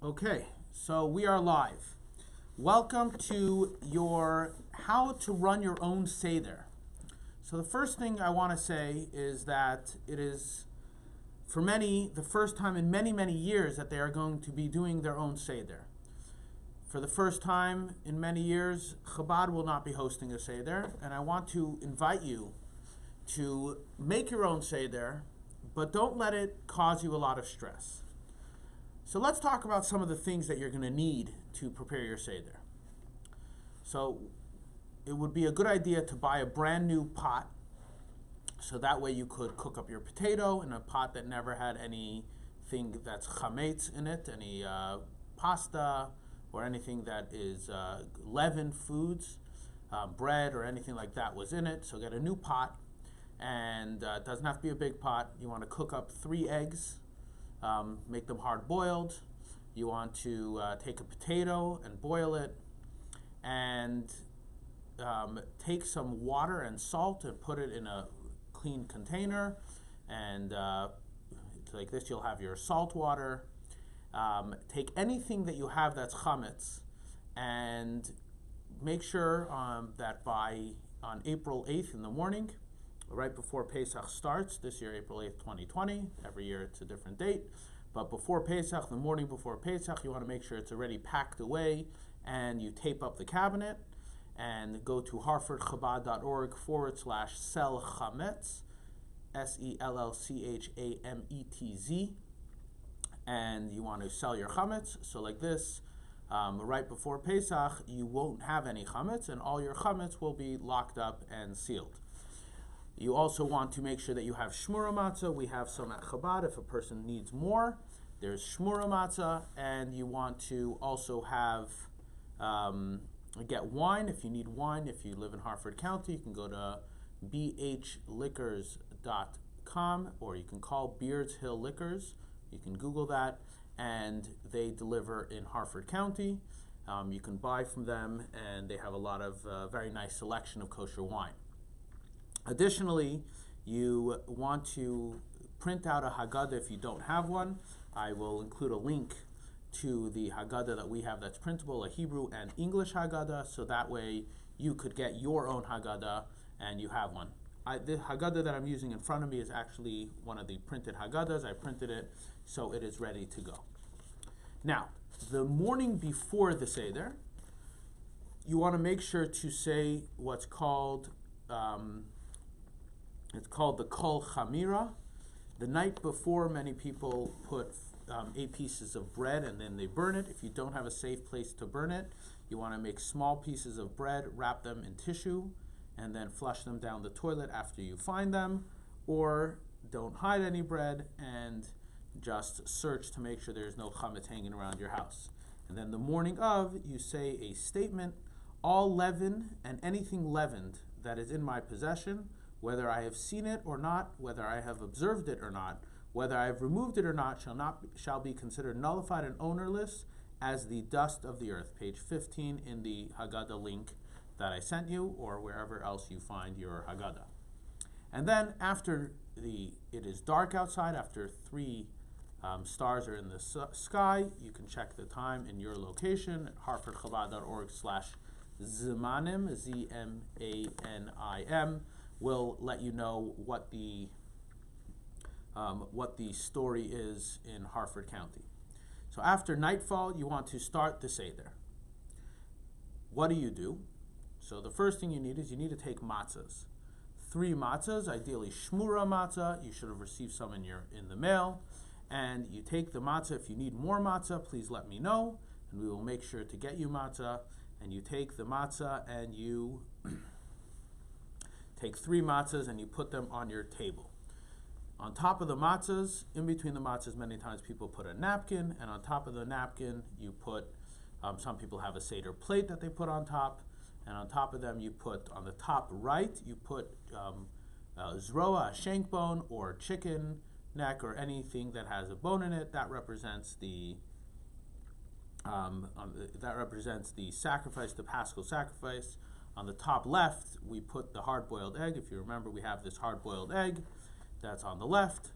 Okay, so we are live. Welcome to your how to run your own Seder. So the first thing I want to say is that it is, for many, the first time in many, many years that they are going to be doing their own Seder. For the first time in many years, Chabad will not be hosting a Seder, and I want to invite you to make your own Seder, but don't let it cause you a lot of stress. So let's talk about some of the things that you're going to need to prepare your Seder. So it would be a good idea to buy a brand new pot, so that way you could cook up your potato in a pot that never had anything that's chametz in it, any pasta or anything that is leavened foods, bread or anything like that was in it. So get a new pot, and it doesn't have to be a big pot. You want to cook up 3 eggs. Make them hard boiled. You want to take a potato and boil it, and take some water and salt and put it in a clean container, and like this you'll have your salt water. Take anything that you have that's chametz, and make sure that on April 8th in the morning, right before Pesach starts, this year April 8th, 2020, every year it's a different date, but before Pesach, the morning before Pesach, you want to make sure it's already packed away, and you tape up the cabinet, and go to harfordchabad.org/sell chametz, SELLCHAMETZ, and you want to sell your chametz. So like this, right before Pesach, you won't have any chametz, and all your chametz will be locked up and sealed. You also want to make sure that you have shmura matzah. We have some at Chabad. If a person needs more, there's shmura matzah. And you want to also have, get wine if you need wine. If you live in Harford County, you can go to bhliquors.com, or you can call Beards Hill Liquors. You can Google that, and they deliver in Harford County. You can buy from them, and they have a lot of very nice selection of kosher wine. Additionally, you want to print out a Haggadah if you don't have one. I will include a link to the Haggadah that we have that's printable, a Hebrew and English Haggadah, so that way you could get your own Haggadah and you have one. The Haggadah that I'm using in front of me is actually one of the printed Haggadahs. I printed it, so it is ready to go. Now, the morning before the Seder, you want to make sure to say what's called it's called the Kol Chamira. The night before, many people put 8 pieces of bread and then they burn it. If you don't have a safe place to burn it, you want to make small pieces of bread, wrap them in tissue, and then flush them down the toilet after you find them, or don't hide any bread and just search to make sure there's no chametz hanging around your house. And then the morning of, you say a statement: all leaven and anything leavened that is in my possession, whether I have seen it or not, whether I have observed it or not, whether I have removed it or not, shall be considered nullified and ownerless as the dust of the earth. Page 15 in the Haggadah link that I sent you, or wherever else you find your Haggadah. And then after it is dark outside, after 3 stars are in the sky, you can check the time in your location at harfordchabad.org/zmanim, ZMANIM. Will let you know what the story is in Harford County. So after nightfall, you want to start the Seder. What do? So the first thing you need is you need to take matzahs. 3 matzahs, ideally shmura matzah. You should have received some in the mail. And you take the matzah. If you need more matzah, please let me know, and we will make sure to get you matzah. And you take the matzah and you take 3 matzahs and you put them on your table. On top of the matzahs, in between the matzahs, many times people put a napkin, and on top of the napkin, you put, some people have a Seder plate that they put on top, and on top of them, you put, on the top right, you put zroa, a shank bone, or chicken neck, or anything that has a bone in it. That represents the sacrifice, the Paschal sacrifice. On the top left, we put the hard-boiled egg. If you remember, we have this hard-boiled egg that's on the left.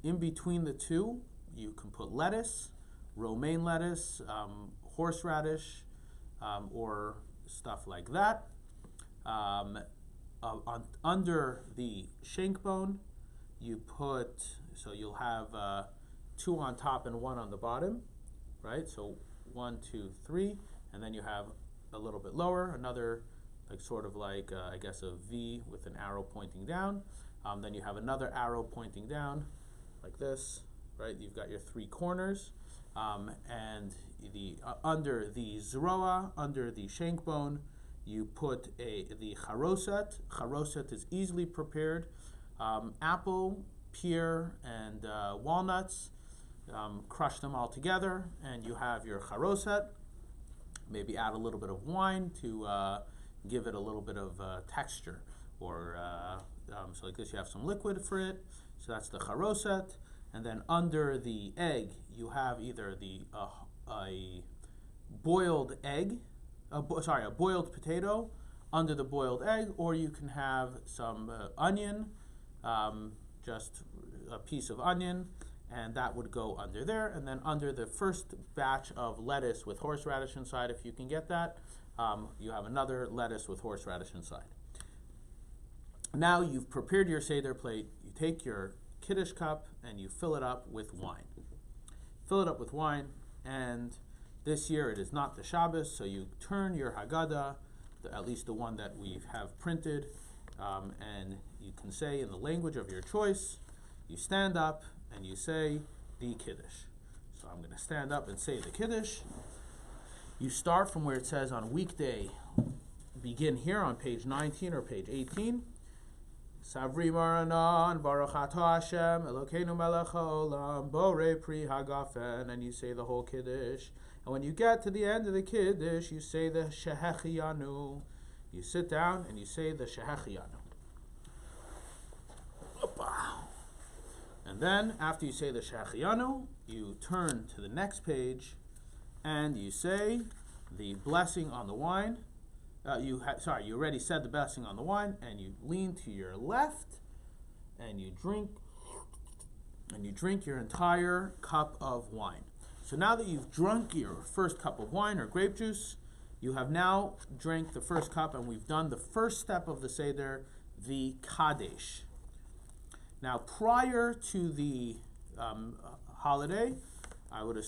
In between the two, you can put lettuce, romaine lettuce, horseradish, or stuff like that. Under the shank bone, you put, so you'll have 2 on top and 1 on the bottom, right? So 1, 2, 3, and then you have a little bit lower, another I guess a V with an arrow pointing down. Then you have another arrow pointing down like this, right? You've got your 3 corners, and under the zroa, under the shank bone, you put the charoset. Charoset is easily prepared. Apple, pear, and walnuts. Crush them all together, and you have your charoset. Maybe add a little bit of wine to give it a little bit of texture, or so like this, you have some liquid for it. So that's the charoset. And then under the egg, you have either a boiled egg, a boiled potato under the boiled egg, or you can have some onion, just a piece of onion, and that would go under there. And then under the first batch of lettuce with horseradish inside, if you can get that, you have another lettuce with horseradish inside. Now you've prepared your Seder plate. You take your Kiddush cup and you fill it up with wine. Fill it up with wine, and this year it is not the Shabbos, so you turn your Haggadah, at least the one that we have printed, and you can say in the language of your choice. You stand up and you say the Kiddush. So I'm going to stand up and say the Kiddush. You start from where it says on weekday, begin here on page 19 or page 18. Savri Maranan, Baruch Atah Hashem, Elokeinu melech haolam, Borei pri hagafen, and you say the whole Kiddush. And when you get to the end of the Kiddush, you say the Shehechiyanu. You sit down and you say the Shehechiyanu. And then, after you say the Shehechiyanu, you turn to the next page and you say the blessing on the wine. You already said the blessing on the wine, and you lean to your left and you drink your entire cup of wine. So now that you've drunk your first cup of wine or grape juice, you have now drank the first cup, and we've done the first step of the Seder, the Kadesh. Now, prior to the holiday, I would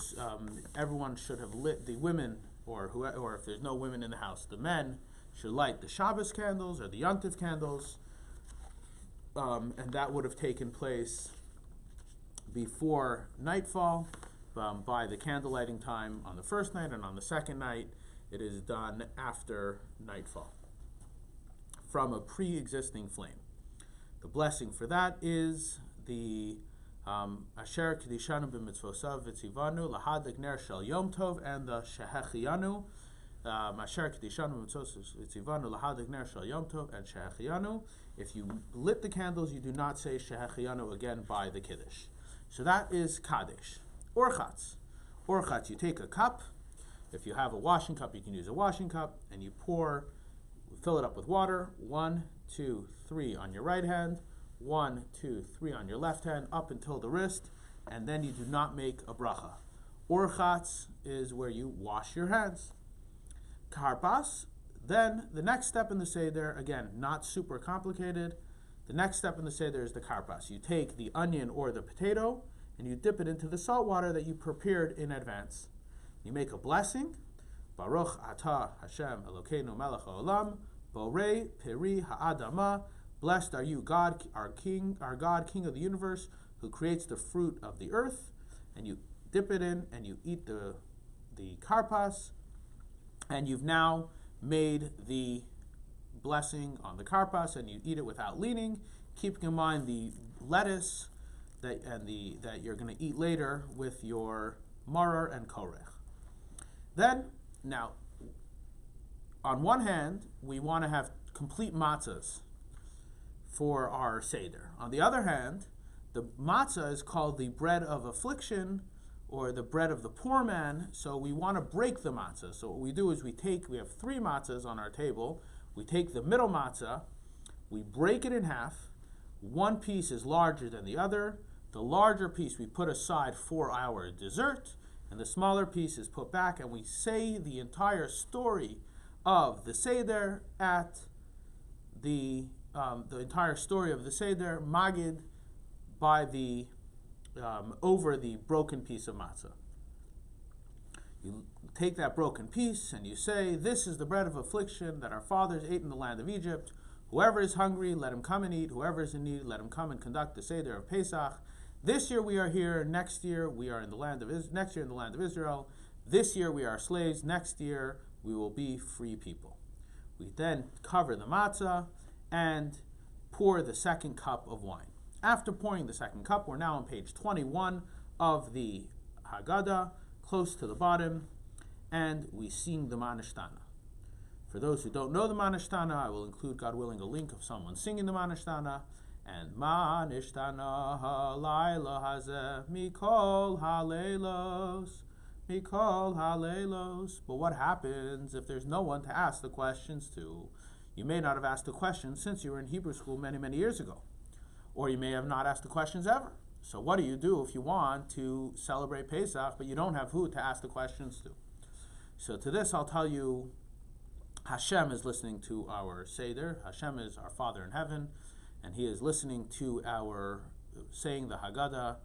everyone should have lit, the women, or if there's no women in the house, the men should light the Shabbos candles or the Yontif candles, and that would have taken place before nightfall. By the candle lighting time on the first night, and on the second night, it is done after nightfall from a pre-existing flame. The blessing for that is the Asher Kedishanu b'mitzvosav v'tzivanu lahadlik ner shel Yom Tov, and the Shehechiyanu. Asher Kedishanu b'mitzvosav v'tzivanu lahadlik ner shel Yom Tov and Shehechiyanu. If you lit the candles, you do not say Shehechiyanu again by the Kiddush. So that is Kadesh. Orchatz. Orchatz, you take a cup. If you have a washing cup, you can use a washing cup, and you fill it up with water. 1, 2, 3 on your right hand, 1, 2, 3 on your left hand, up until the wrist, and then you do not make a bracha. Orchatz is where you wash your hands. Karpas, then the next step in the Seder, again, not super complicated. The next step in the Seder is the karpas. You take the onion or the potato, and you dip it into the salt water that you prepared in advance. You make a blessing. Baruch Atah Hashem Elokeinu melech haolam, Borei peri ha'adama. Blessed are you, God, our God, King of the universe, who creates the fruit of the earth. And you dip it in, and you eat the karpas. And you've now made the blessing on the karpas, and you eat it without leaning, keeping in mind the lettuce that you're going to eat later with your maror and korech. Then, now, on one hand, we want to have complete matzahs for our Seder. On the other hand, the matzah is called the bread of affliction, or the bread of the poor man, so we want to break the matzah. So what we do is we have 3 matzahs on our table. We take the middle matzah, we break it in half. One piece is larger than the other. The larger piece we put aside for our dessert, and the smaller piece is put back, and we say the entire story of the Seder at the entire story of the Seder, Magid, by the over the broken piece of matzah. You take that broken piece and you say, "This is the bread of affliction that our fathers ate in the land of Egypt. Whoever is hungry, let him come and eat. Whoever is in need, let him come and conduct the Seder of Pesach. This year we are here. Next year we are in the land of next year in the land of Israel. This year we are slaves. Next year we will be free people." We then cover the matzah and pour the second cup of wine. After pouring the second cup, we're now on page 21 of the Haggadah, close to the bottom, and we sing the Manishtana. For those who don't know the Manishtana, I will include, God willing, a link of someone singing the Manishtana. And Manishtana halayla hazeh mikol halaylos, mikol halaylos. But what happens if there's no one to ask the questions to? You may not have asked the questions since you were in Hebrew school many, many years ago. Or you may have not asked the questions ever. So what do you do if you want to celebrate Pesach, but you don't have who to ask the questions to? So to this, I'll tell you, Hashem is listening to our Seder. Hashem is our Father in heaven, and He is listening to our saying the Haggadah.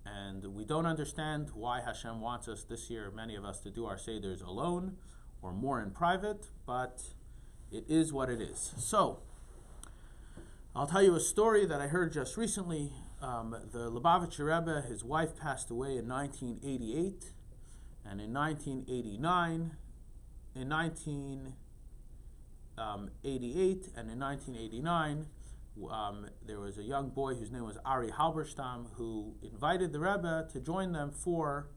And we don't understand why Hashem wants us this year, many of us, to do our Seders alone or more in private, but it is what it is. So, I'll tell you a story that I heard just recently. The Lubavitcher Rebbe, his wife passed away in 1988, and in 1988 and in 1989, there was a young boy whose name was Ari Halberstam, who invited the Rebbe to join them for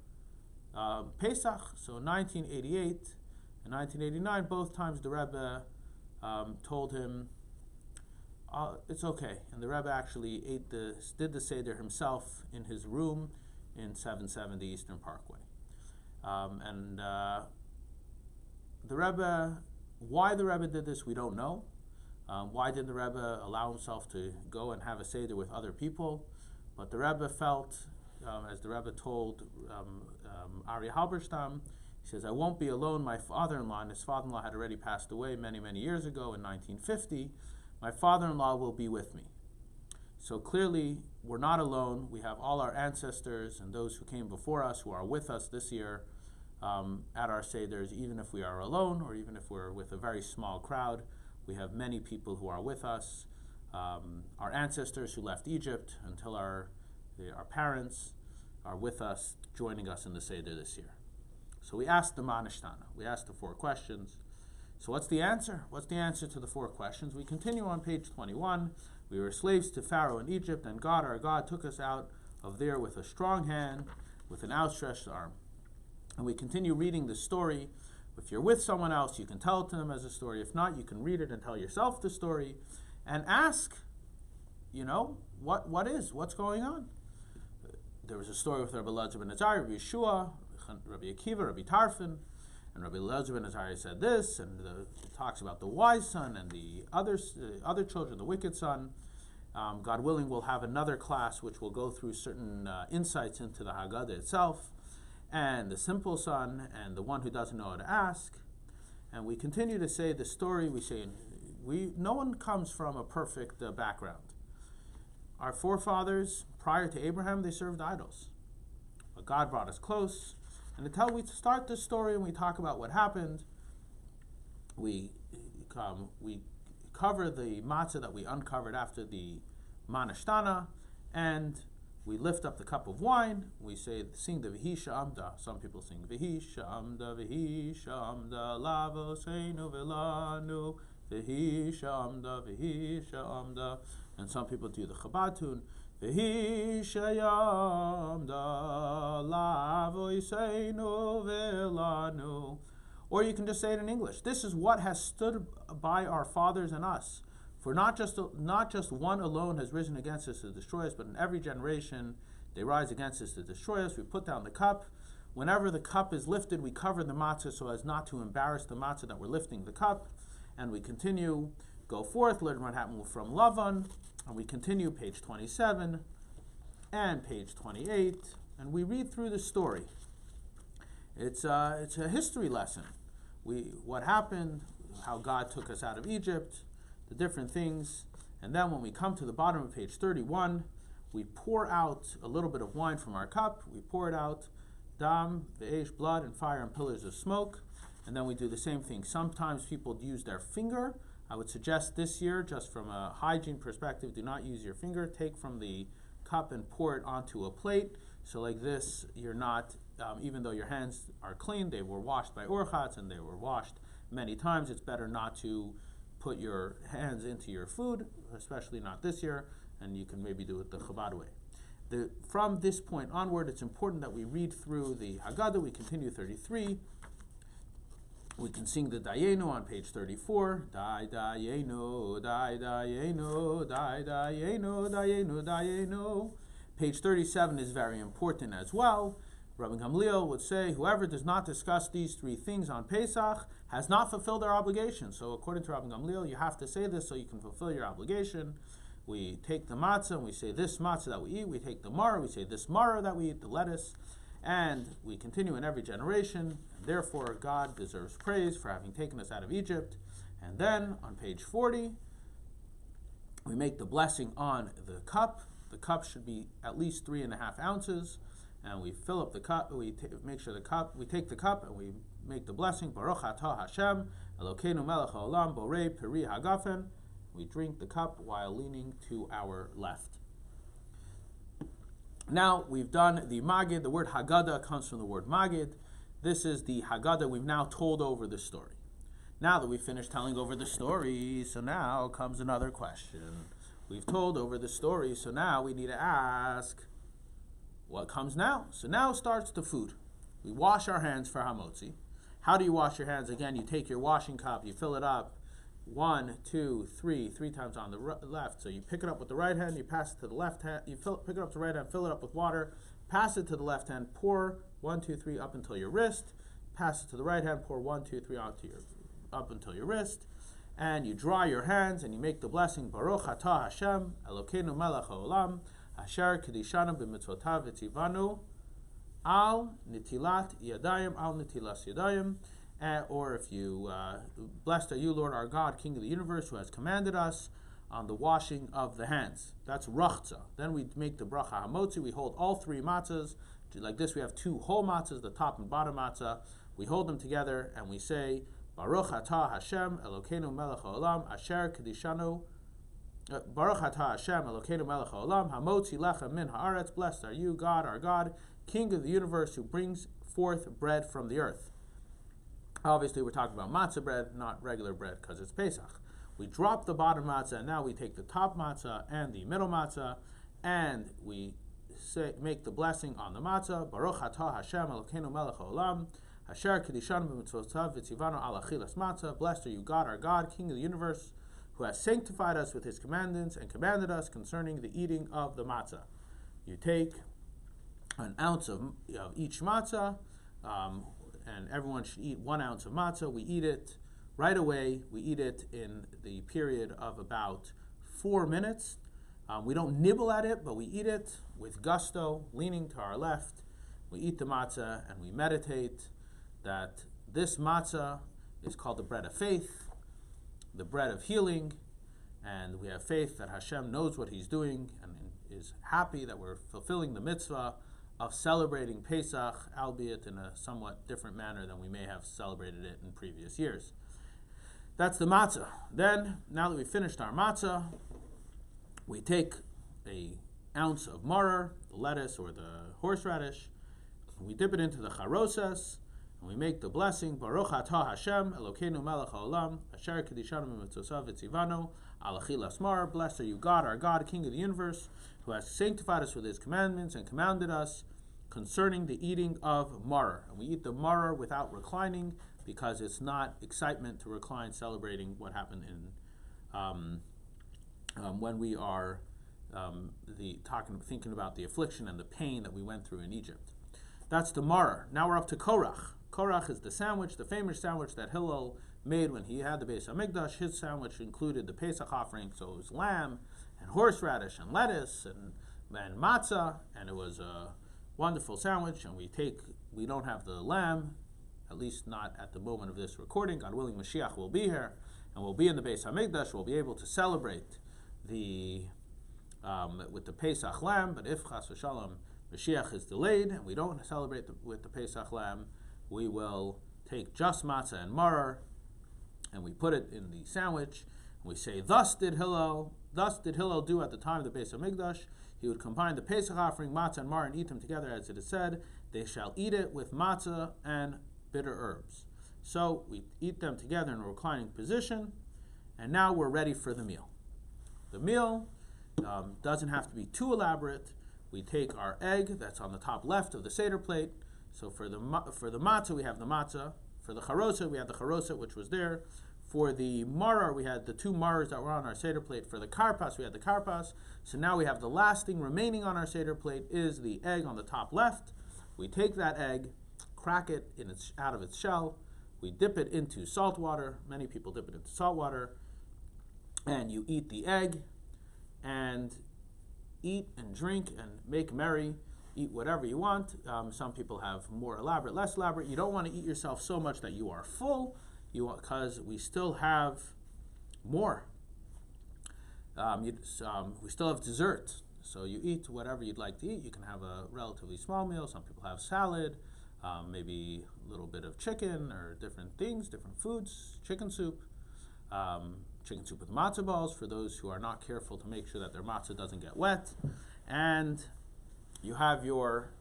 Pesach. So in 1988 and 1989, both times the Rebbe told him, it's okay. And the Rebbe actually did the Seder himself in his room in 770 Eastern Parkway. The Rebbe, why the Rebbe did this, we don't know. Why did the Rebbe allow himself to go and have a Seder with other people? But the Rebbe felt, as the Rebbe told Ari Halberstam, he says, "I won't be alone. My father-in-law," and his father-in-law had already passed away many, many years ago in 1950, "my father-in-law will be with me." So clearly, we're not alone. We have all our ancestors and those who came before us who are with us this year at our Seders, even if we are alone or even if we're with a very small crowd. We have many people who are with us. Our ancestors who left Egypt until our parents are with us, joining us in the Seder this year. So we asked the Manishtana. We asked the 4 questions. So what's the answer? What's the answer to the 4 questions? We continue on page 21. "We were slaves to Pharaoh in Egypt, and God, our God, took us out of there with a strong hand, with an outstretched arm." And we continue reading the story. If you're with someone else, you can tell it to them as a story. If not, you can read it and tell yourself the story and ask, what's going on? There was a story with Rabbi Elazar ben Azariah, Rabbi Yeshua, Rabbi Akiva, Rabbi Tarfon, and Rabbi Elazar ben Azariah said this, and it talks about the wise son and the other children, the wicked son. God willing, we'll have another class which will go through certain insights into the Haggadah itself, and the simple son, and the one who doesn't know how to ask. And we continue to say the story. We say no one comes from a perfect background. Our forefathers, prior to Abraham, they served idols. But God brought us close. And until we start this story and we talk about what happened, we cover the matzah that we uncovered after the Manishtana, and we lift up the cup of wine. We sing the V'hisha Amda. Some people sing V'hisha Amda, V'hisha Amda, Lavoseinu V'lanu, V'hisha Amda, V'hisha Amda. And some people do the Chabad tune, V'hisha Amda, Lavoseinu V'lanu. Or you can just say it in English. This is what has stood by our fathers and us. For not just one alone has risen against us to destroy us, but in every generation they rise against us to destroy us. We put down the cup. Whenever the cup is lifted, we cover the matzah so as not to embarrass the matzah that we're lifting the cup. And we continue, go forth, learn what happened from Lavan. And we continue page 27 and page 28. and we read through the story. It's a history lesson. What happened, how God took us out of Egypt, the different things, and then when we come to the bottom of page 31, we pour out a little bit of wine from our cup. We pour it out, dam, ve'esh, blood, and fire, and pillars of smoke. And then we do the same thing. Sometimes people use their finger. I would suggest this year, just from a hygiene perspective, do not use your finger. Take from the cup and pour it onto a plate. So like this, you're not, even though your hands are clean, they were washed by orchatz and they were washed many times. It's better not to put your hands into your food, especially not this year, and you can maybe do it the Chabad way. From this point onward, it's important that we read through the Haggadah. We continue 33. We can sing the Dayenu on page 34. Dai Dayenu, Dai Dayenu, Dai Dayenu, Dayenu, Dayenu. Page 37 is very important as well. Rabbi Gamliel would say, whoever does not discuss these three things on Pesach has not fulfilled their obligation. So according to Rabbi Gamliel, you have to say this so you can fulfill your obligation. We take the matzah and we say this matzah that we eat. We take the maror, we say this maror that we eat, the lettuce. And we continue in every generation. And therefore, God deserves praise for having taken us out of Egypt. And then on page 40, we make the blessing on the cup. The cup should be at least 3.5 ounces. And we fill up the cup, we take the cup and we make the blessing, Baruch atah Hashem, Elokeinu melech haolam, borei peri hagafen. We drink the cup while leaning to our left. Now we've done the Magid. The word Haggadah comes from the word Magid. This is the Haggadah. We've now told over the story. Now that we've finished telling over the story, so now comes another question. We've told over the story, so now we need to ask, what comes now? So now starts the food. We wash our hands for hamotzi. How do you wash your hands? Again, you take your washing cup, you fill it up, 1, 2, 3 times on the left. So you pick it up with the right hand, you pass it to the left hand, pick it up with the right hand, fill it up with water, pass it to the left hand, pour 1, 2, 3 up until your wrist, pass it to the right hand, pour 1, 2, 3 up until your wrist, and you dry your hands and you make the blessing, Baruch atah Hashem, Elokeinu melech haolam, Asher kedishanu b'mitzvotav v'tzivanu al nitilat yadayim, or if you, blessed are you, Lord our God, King of the universe, who has commanded us on the washing of the hands. That's rachza. Then we make the bracha hamotzi. We hold all three matzahs. Like this, we have 2 whole matzahs, the top and bottom matzah. We hold them together and we say, Baruch atah Hashem, Elokeinu melech haolam, Asher kedishanu, Baruch atah Hashem, Elokeinu melech haolam, hamotzi lechem min haaretz. Blessed are you, God, our God, King of the universe, who brings forth bread from the earth. Obviously, we're talking about matzah bread, not regular bread, because it's Pesach. We drop the bottom matzah, and now we take the top matzah and the middle matzah, and we make the blessing on the matzah. Baruch atah Hashem, Elokeinu melech haolam, Asher kedishanu b'mitzvotav v'tzivanu al achilas matzah. Blessed are you, God, our God, King of the universe, who has sanctified us with his commandments and commanded us concerning the eating of the matzah. You take an ounce of each matzah, and everyone should eat 1 ounce of matzah. We eat it right away. We eat it in the period of about 4 minutes. We don't nibble at it, but we eat it with gusto, leaning to our left. We eat the matzah and we meditate that this matzah is called the bread of faith, the bread of healing, and we have faith that Hashem knows what he's doing and is happy that we're fulfilling the mitzvah of celebrating Pesach, albeit in a somewhat different manner than we may have celebrated it in previous years. That's the matzah. Then, now that we've finished our matzah, we take an ounce of maror, the lettuce or the horseradish, we dip it into the charosas, and we make the blessing, Baruch atah Hashem, Elokeinu melech haolam, Asher kedishanu b'mitzvotav v'tzivanu al achilas maror. Blessed are you, God, our God, King of the universe, who has sanctified us with his commandments and commanded us concerning the eating of maror. And we eat the maror without reclining because it's not excitement to recline celebrating what happened in when we are thinking about the affliction and the pain that we went through in Egypt. That's the maror. Now we're up to korach. Korach is the sandwich, the famous sandwich that Hillel made when he had the Beis HaMikdash. His sandwich included the Pesach offering, so it was lamb and horseradish and lettuce and matzah, and it was wonderful sandwich, and we don't have the lamb, at least not at the moment of this recording. God willing, Mashiach will be here, and we'll be in the Beis HaMikdash. We'll be able to celebrate with the Pesach lamb. But if Chas v'Shalom Mashiach is delayed and we don't celebrate with the Pesach lamb, we will take just matzah and maror, and we put it in the sandwich. And we say, thus did Hillel do at the time of the Beis HaMikdash. He would combine the Pesach offering, matzah and maror, and eat them together, as it is said, they shall eat it with matzah and bitter herbs. So we eat them together in a reclining position, and now we're ready for the meal. The meal doesn't have to be too elaborate. We take our egg that's on the top left of the Seder plate. So for the matzah, we have the matzah. For the charoset, we had the charoset, which was there. For the maror, we had the two marors that were on our Seder plate. For the karpas, we had the karpas. So now we have the last thing remaining on our Seder plate is the egg on the top left. We take that egg, crack it out of its shell. We dip it into salt water. Many people dip it into salt water. And you eat the egg and eat and drink and make merry. Eat whatever you want. Some people have more elaborate, less elaborate. You don't want to eat yourself so much that you are full, because we still have more. We still have dessert. So you eat whatever you'd like to eat. You can have a relatively small meal. Some people have salad, maybe a little bit of chicken or different things, different foods, chicken soup with matzah balls for those who are not careful to make sure that their matzah doesn't get wet. And you have your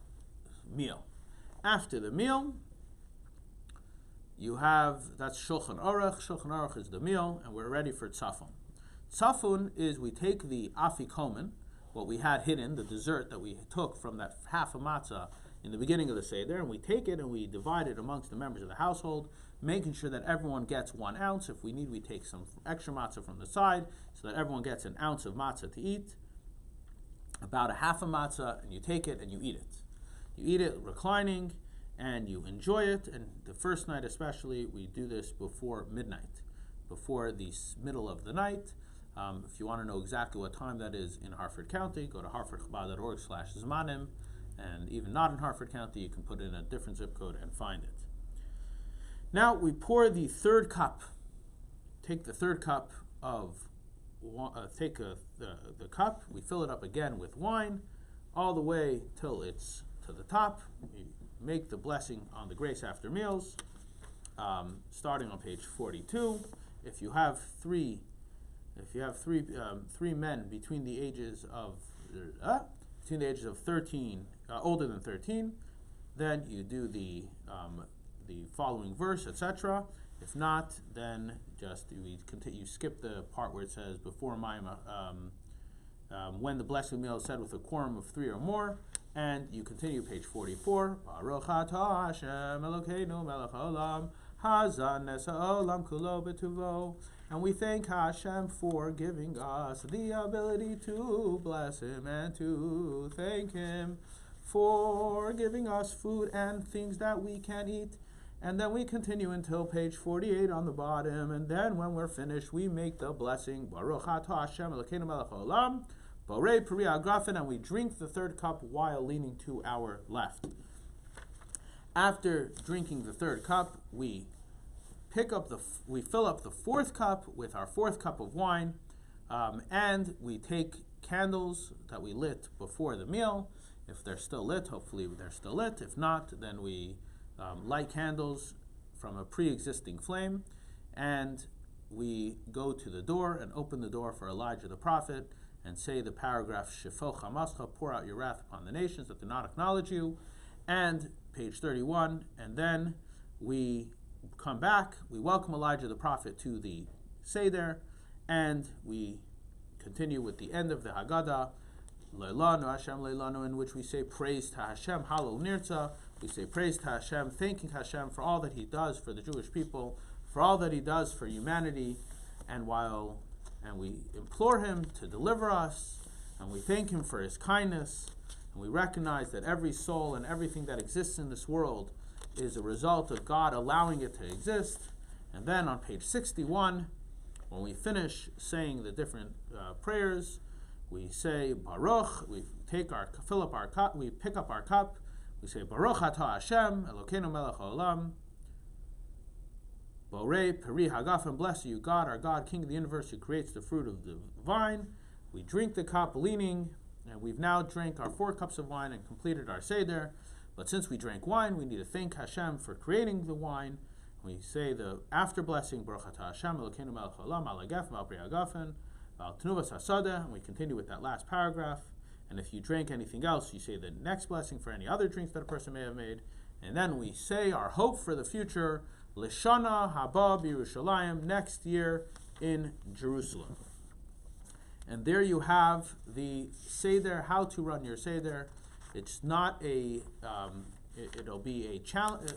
meal. After the meal, that's Shulchan Aruch. Shulchan Aruch is the meal, and we're ready for Tzafun. Tzafun is we take the afikomen, what we had hidden, the dessert that we took from that half of matzah in the beginning of the Seder, and we take it and we divide it amongst the members of the household, making sure that everyone gets 1 ounce. If we need, we take some extra matzah from the side so that everyone gets an ounce of matzah to eat. About a half a matzah, and you take it and you eat it. You eat it reclining, and you enjoy it. And the first night especially, we do this before midnight, before the middle of the night. If you want to know exactly what time that is in Harford County, go to harfordchabad.org/zmanim. And even not in Harford County, you can put in a different zip code and find it. Now we pour the third cup. Take the third cup of the cup, we fill it up again with wine, all the way till it's to the top. We make the blessing on the grace after meals, starting on page 42. If you have three men between the ages of 13, older than 13, then you do the following verse, etc. If not, then you skip the part where it says before Maima, when the blessed meal is said with a quorum of 3 or more, and you continue page 44. Baruch atah Hashem Elokeinu melech haolam hazan nes haolam kulo b'tuvo. And we thank Hashem for giving us the ability to bless Him and to thank Him for giving us food and things that we can eat. And then we continue until page 48 on the bottom, and then when we're finished, we make the blessing, Baruch atah Hashem Elokeinu melech haolam, Borei Peri Agrafen, and we drink the third cup while leaning to our left. After drinking the third cup, we fill up the fourth cup with our fourth cup of wine, and we take candles that we lit before the meal. If they're still lit, hopefully they're still lit. If not, then we light candles from a pre-existing flame, and we go to the door and open the door for Elijah the prophet and say the paragraph, Shefo Chamascha, pour out your wrath upon the nations that do not acknowledge you, and page 31, and then we come back, we welcome Elijah the prophet to the Seder, and we continue with the end of the Haggadah, Leilanu Hashem Leilanu, in which we say praise to Hashem, Halal Nirtza. We say praise to Hashem, thanking Hashem for all that He does for the Jewish people, for all that He does for humanity, and we implore Him to deliver us, and we thank Him for His kindness, and we recognize that every soul and everything that exists in this world is a result of God allowing it to exist. And then on page 61, when we finish saying the different prayers, we say Baruch, we pick up our cup, We say, Baruch atah Hashem, Elokeinu melech haolam, Borei peri hagafen, bless you, God, our God, King of the universe, who creates the fruit of the vine. We drink the cup, leaning, and we've now drank our 4 cups of wine and completed our Seder. But since we drank wine, we need to thank Hashem for creating the wine. We say the after blessing, Baruch atah Hashem, Elokeinu melech haolam, al hagafen, al pri hagafen, al tenuvas hasada, and we continue with that last paragraph. And if you drank anything else, you say the next blessing for any other drinks that a person may have made. And then we say our hope for the future, Lishana haba b'Yerushalayim, next year in Jerusalem. And there you have the Seder, how to run your Seder. It's not it'll be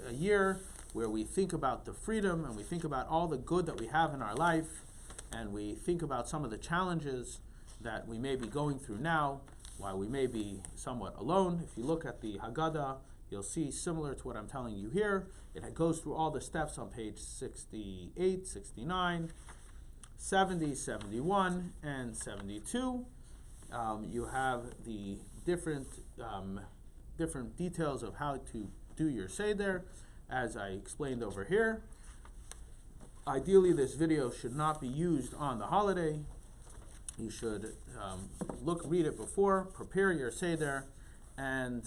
a year where we think about the freedom and we think about all the good that we have in our life, and we think about some of the challenges that we may be going through now, while we may be somewhat alone. If you look at the Haggadah, you'll see similar to what I'm telling you here. It goes through all the steps on page 68, 69, 70, 71, and 72. You have the different details of how to do your Seder, as I explained over here. Ideally, this video should not be used on the holiday. You should read it before, prepare your Seder, and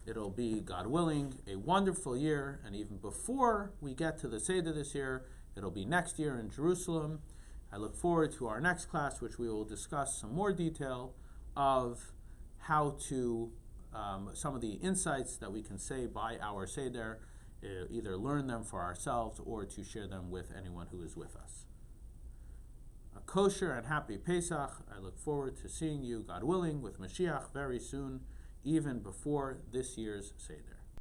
it'll be, God willing, a wonderful year. And even before we get to the Seder this year, it'll be next year in Jerusalem. I look forward to our next class, which we will discuss some more detail of how to, some of the insights that we can say by our Seder, either learn them for ourselves or to share them with anyone who is with us. A kosher and happy Pesach. I look forward to seeing you, God willing, with Mashiach very soon, even before this year's Seder.